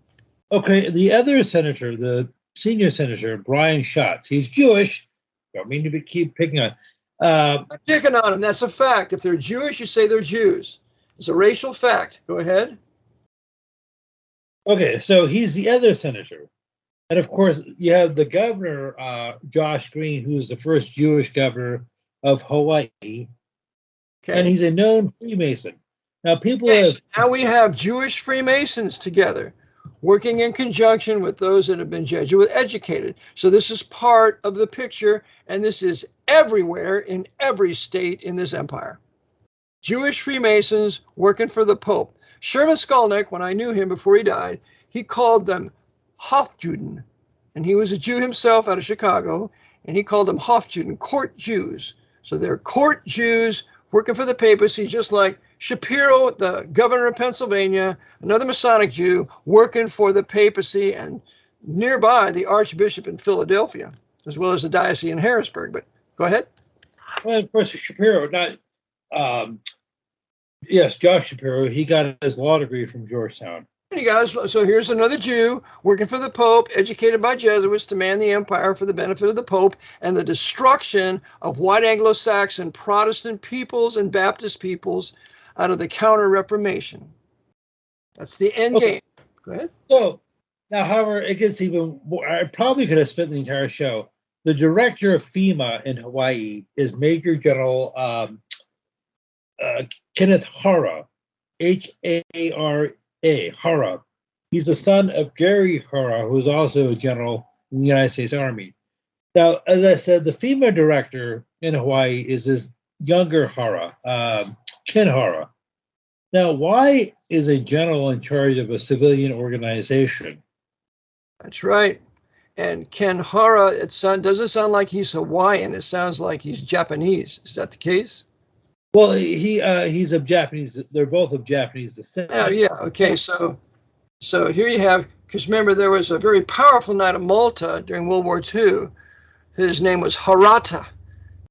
Okay, the other senator, the senior senator, Brian Schatz. He's Jewish. Don't mean to keep picking on. I'm picking on them. That's a fact. If they're Jewish, you say they're Jews. It's a racial fact. Go ahead. Okay, so he's the other senator. And of course, you have the governor, Josh Green, who's the first Jewish governor of Hawaii. Okay. And he's a known Freemason. Now, now we have Jewish Freemasons together, working in conjunction with those that have been Jesuit educated. So this is part of the picture, and this is everywhere in every state in this empire. Jewish Freemasons working for the Pope. Sherman Skolnick, when I knew him before he died, he called them Hofjuden, and he was a Jew himself out of Chicago, and he called them Hofjuden, court Jews. So they're court Jews working for the papacy, just like Shapiro, the governor of Pennsylvania, another Masonic Jew working for the papacy, and nearby the Archbishop in Philadelphia, as well as the diocese in Harrisburg. But go ahead. Well, of course, Shapiro, yes, Josh Shapiro, he got his law degree from Georgetown. You guys, so here's another Jew working for the Pope, educated by Jesuits to man the empire for the benefit of the Pope and the destruction of white Anglo-Saxon Protestant peoples and Baptist peoples out of the Counter-Reformation. That's the end game. Go ahead. So now, however, it gets even more. I probably could have spent the entire show. The director of FEMA in Hawaii is Major General Kenneth Hara, H-A-R-A, Hara. He's the son of Gary Hara, who is also a general in the United States Army. Now, as I said, the FEMA director in Hawaii is his younger Hara, Ken Hara. Now, why is a general in charge of a civilian organization? That's right. And Ken Hara, doesn't sound like he's Hawaiian. It sounds like he's Japanese. Is that the case? Well, he's of Japanese. They're both of Japanese descent. Oh, yeah. Okay. So here you have, because remember, there was a very powerful Knight of Malta during World War II. His name was Harata,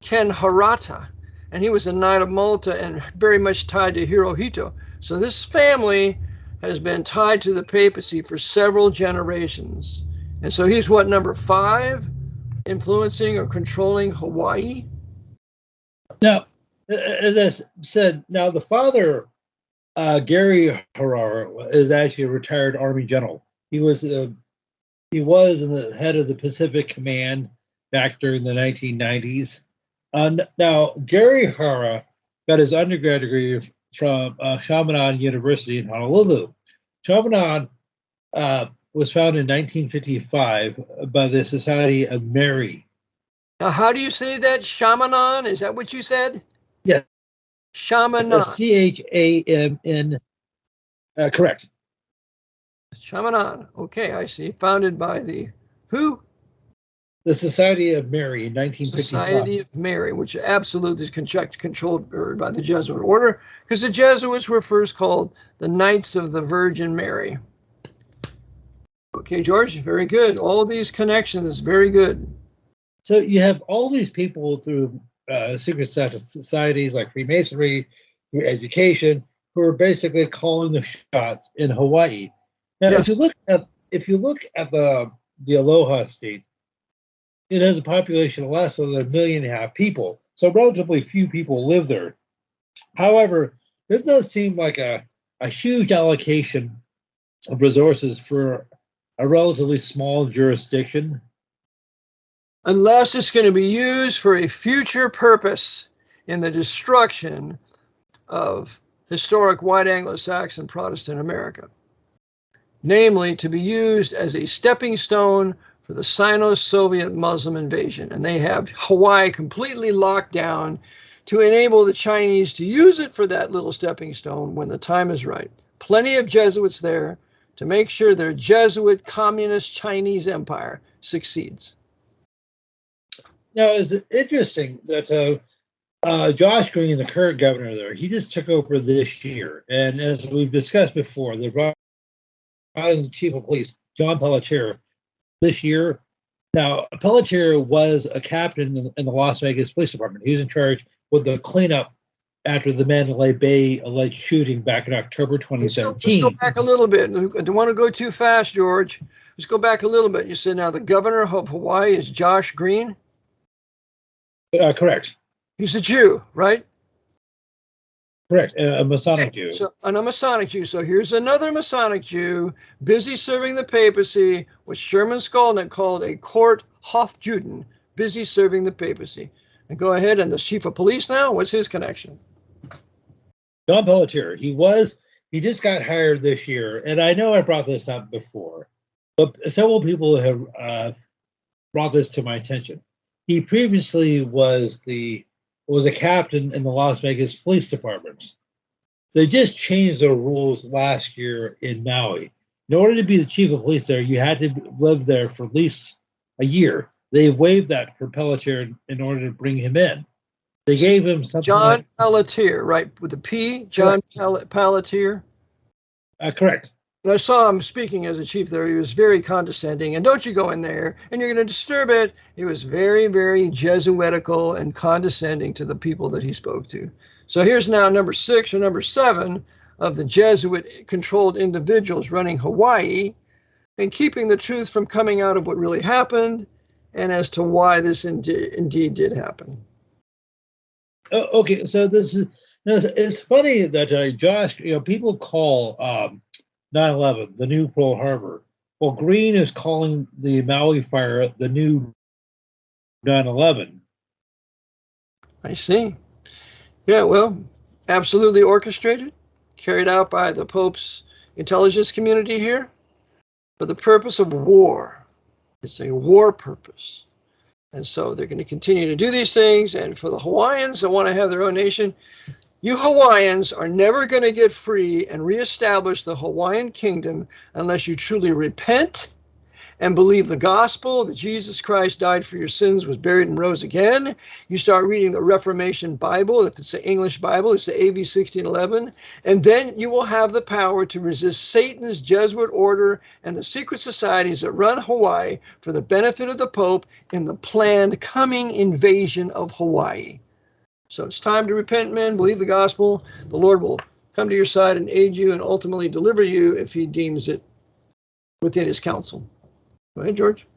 Ken Harata, and he was a Knight of Malta and very much tied to Hirohito. So this family has been tied to the papacy for several generations. And so he's what, number 5, influencing or controlling Hawaii? Now, as I said, now the father, Gary Harara, is actually a retired Army general. He was in the head of the Pacific Command back during the 1990s. Now, Gary Hara got his undergrad degree from Chaminade University in Honolulu. Chaminade was founded in 1955 by the Society of Mary. Now, how do you say that? Chaminade? Is that what you said? Yeah. Chaminade. C-H-A-M-N. Correct. Chaminade. Okay, I see. Founded by the who? The Society of Mary in 1955. Society of Mary, which absolutely is controlled by the Jesuit order, because the Jesuits were first called the Knights of the Virgin Mary. Okay, George, very good. All these connections, very good. So you have all these people through secret societies like Freemasonry, through education, who are basically calling the shots in Hawaii. Now, yes. if you look at the Aloha state, it has a population of less than 1.5 million people, so relatively few people live there. However, this does seem like a huge allocation of resources for a relatively small jurisdiction. Unless it's going to be used for a future purpose in the destruction of historic white Anglo-Saxon Protestant America, namely to be used as a stepping stone for the Sino-Soviet Muslim invasion. And they have Hawaii completely locked down to enable the Chinese to use it for that little stepping stone when the time is right. Plenty of Jesuits there to make sure their Jesuit communist Chinese empire succeeds. Now, it's interesting that Josh Green, the current governor there, he just took over this year. And as we've discussed before, they brought in the chief of police, John Pelletier, this year. Now, Pelletier was a captain in the Las Vegas Police Department. He was in charge with the cleanup after the Mandalay Bay alleged shooting back in October Let's 2017. go back a little bit. I don't want to go too fast, George. Let's go back a little bit. You said now the governor of Hawaii is Josh Green. Correct. He's a Jew, right? Correct. A Masonic Jew. So, and a Masonic Jew. So here's another Masonic Jew busy serving the papacy, what Sherman Skolnick called a court Hofjuden, busy serving the papacy. And go ahead, and the chief of police now, what's his connection? John Pelletier. He just got hired this year, and I know I brought this up before, but several people have brought this to my attention. He previously was a captain in the Las Vegas Police Department. They just changed their rules last year in Maui. In order to be the chief of police there, you had to live there for at least a year. They waived that for Pelletier in order to bring him in. They gave him something John like, Pelletier, right? With a P, John Pelletier. Correct. I saw him speaking as a chief there. He was very condescending. And don't you go in there and you're going to disturb it. He was very, very Jesuitical and condescending to the people that he spoke to. So here's now number 6 or number 7 of the Jesuit-controlled individuals running Hawaii and keeping the truth from coming out of what really happened and as to why this indeed did happen. Okay, so it's funny that Josh, people call 9/11 the new Pearl Harbor. Well, Green is calling the Maui fire the new 9/11. I see. Yeah, well, absolutely orchestrated, carried out by the Pope's intelligence community here for the purpose of war. It's a war purpose. And so they're going to continue to do these things. And for the Hawaiians that want to have their own nation, you Hawaiians are never going to get free and reestablish the Hawaiian kingdom unless you truly repent and believe the gospel that Jesus Christ died for your sins, was buried, and rose again. You start reading the Reformation Bible. If it's the English Bible, it's the AV 1611. And then you will have the power to resist Satan's Jesuit order and the secret societies that run Hawaii for the benefit of the Pope in the planned coming invasion of Hawaii. So it's time to repent, men, believe the gospel. The Lord will come to your side and aid you and ultimately deliver you if he deems it within his counsel. Go ahead, George.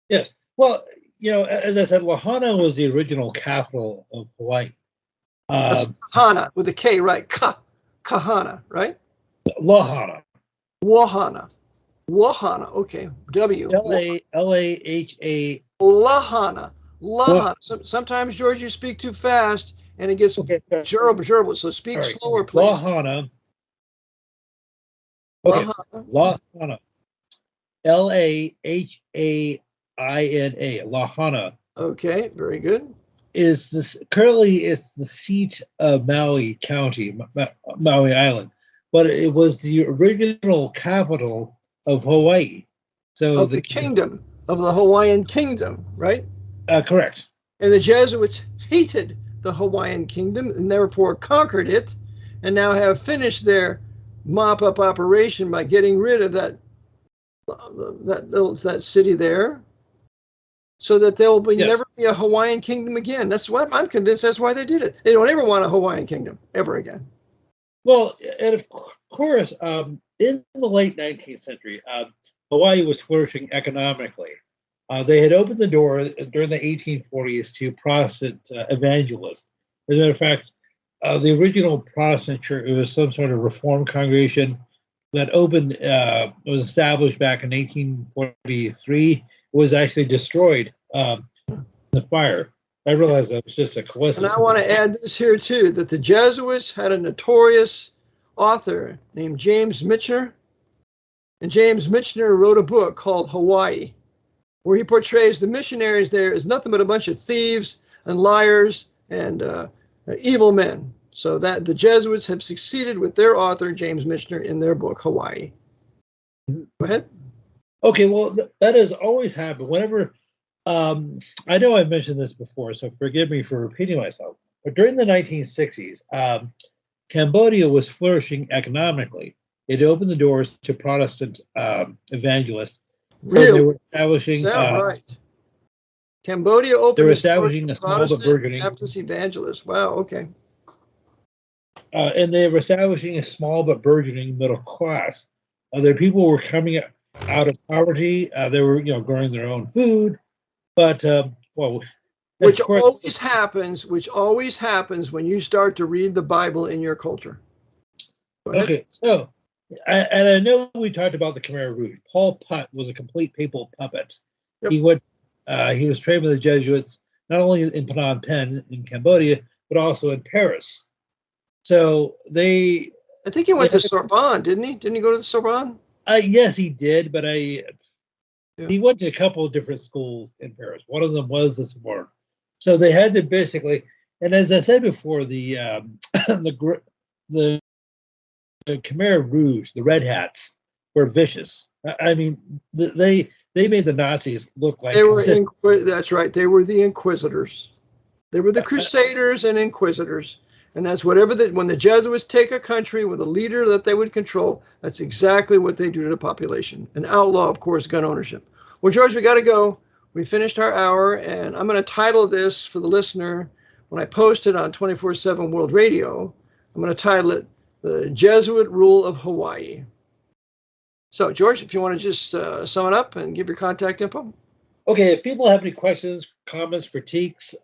Yes. Well, as I said, Lahaina was the original capital of Hawaii. That's Kahana with a K, right? Kahana, right? Lahaina. Wahana. Okay. W. Lahana. Lahana. Sometimes, George, you speak too fast and it gets gerbil. So speak slower, please. Lahaina. Okay. Lahaina. Lahaina. Lahaina. Okay, very good. Currently it's the seat of Maui County, Maui Island, but it was the original capital of Hawaii. So of the kingdom of the Hawaiian kingdom, right? Correct. And the Jesuits hated the Hawaiian kingdom and therefore conquered it, and now have finished their mop-up operation by getting rid of that city there, so that there will never be a Hawaiian kingdom again. That's what I'm convinced. That's why they did it. They don't ever want a Hawaiian kingdom ever again. Well, and of course, in the late 19th century, Hawaii was flourishing economically. They had opened the door during the 1840s to Protestant evangelists. As a matter of fact, the original Protestant church, it was some sort of Reformed congregation that opened, was established back in 1843, was actually destroyed in the fire. I realize that was just a coincidence. And I want to add this here too, that the Jesuits had a notorious author named James Michener. And James Michener wrote a book called Hawaii, where he portrays the missionaries there as nothing but a bunch of thieves and liars and evil men. So that the Jesuits have succeeded with their author, James Michener, in their book, Hawaii. Go ahead. Okay, well, that has always happened. Whenever, I know I've mentioned this before, so forgive me for repeating myself, but during the 1960s, Cambodia was flourishing economically. It opened the doors to Protestant evangelists. Really? So they were establishing. Right. Cambodia opened. They were establishing a small but burgeoning Baptist evangelists. Wow. Okay. and they were establishing a small but burgeoning middle class. Their people were coming out of poverty. They were, growing their own food, but which of course, always happens when you start to read the Bible in your culture. Okay, so I know we talked about the Khmer Rouge. Paul Putt was a complete papal puppet. Yep. He was trained by the Jesuits not only in Phnom Penh in Cambodia but also in Paris. So I think he went to Sorbonne, didn't he? Didn't he go to the Sorbonne? Yes, he did, but he went to a couple of different schools in Paris. One of them was the Sorbonne. So they had to basically, and as I said before, the Khmer Rouge, the Red Hats, were vicious. I mean, they made the Nazis look like that's right. They were the Inquisitors. They were the Crusaders and Inquisitors. And that's when the Jesuits take a country with a leader that they would control, that's exactly what they do to the population. And outlaw, of course, gun ownership. Well, George, we got to go. We finished our hour, and I'm going to title this for the listener when I post it on 24/7 World Radio. I'm going to title it The Jesuit Rule of Hawaii. So, George, if you want to just sum it up and give your contact info. Okay, if people have any questions, comments, critiques,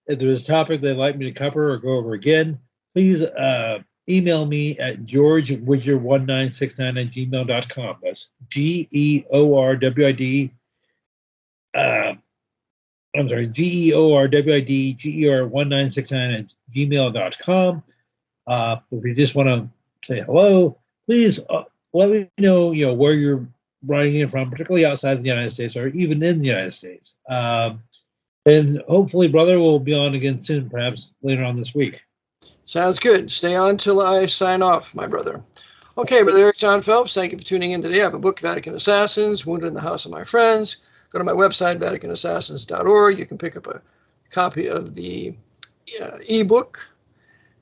if there's a topic they'd like me to cover or go over again, please email me at georgewidger1969@gmail.com. That's GEORWID. GEORWIDGER1969@gmail.com. If you just want to say hello, please let me know, where you're writing in from, particularly outside of the United States or even in the United States. And hopefully, brother, will be on again soon, perhaps later on this week. Sounds good. Stay on till I sign off, my brother. Okay, Brother Eric John Phelps, thank you for tuning in today. I have a book, Vatican Assassins, Wounded in the House of My Friends. Go to my website, vaticanassassins.org. You can pick up a copy of the ebook,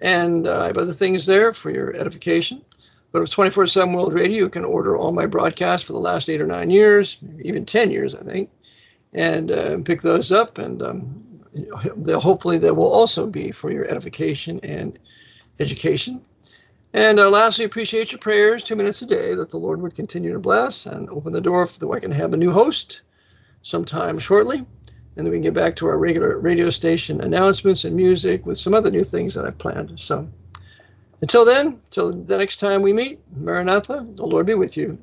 and I have other things there for your edification. But with 24/7 World Radio, you can order all my broadcasts for the last 8 or 9 years, even 10 years, I think, and pick those up, and hopefully they will also be for your edification and education. And lastly, appreciate your prayers, 2 minutes a day, that the Lord would continue to bless and open the door so that I can have a new host sometime shortly, and then we can get back to our regular radio station announcements and music with some other new things that I've planned. So until then, till the next time we meet, Maranatha, the Lord be with you.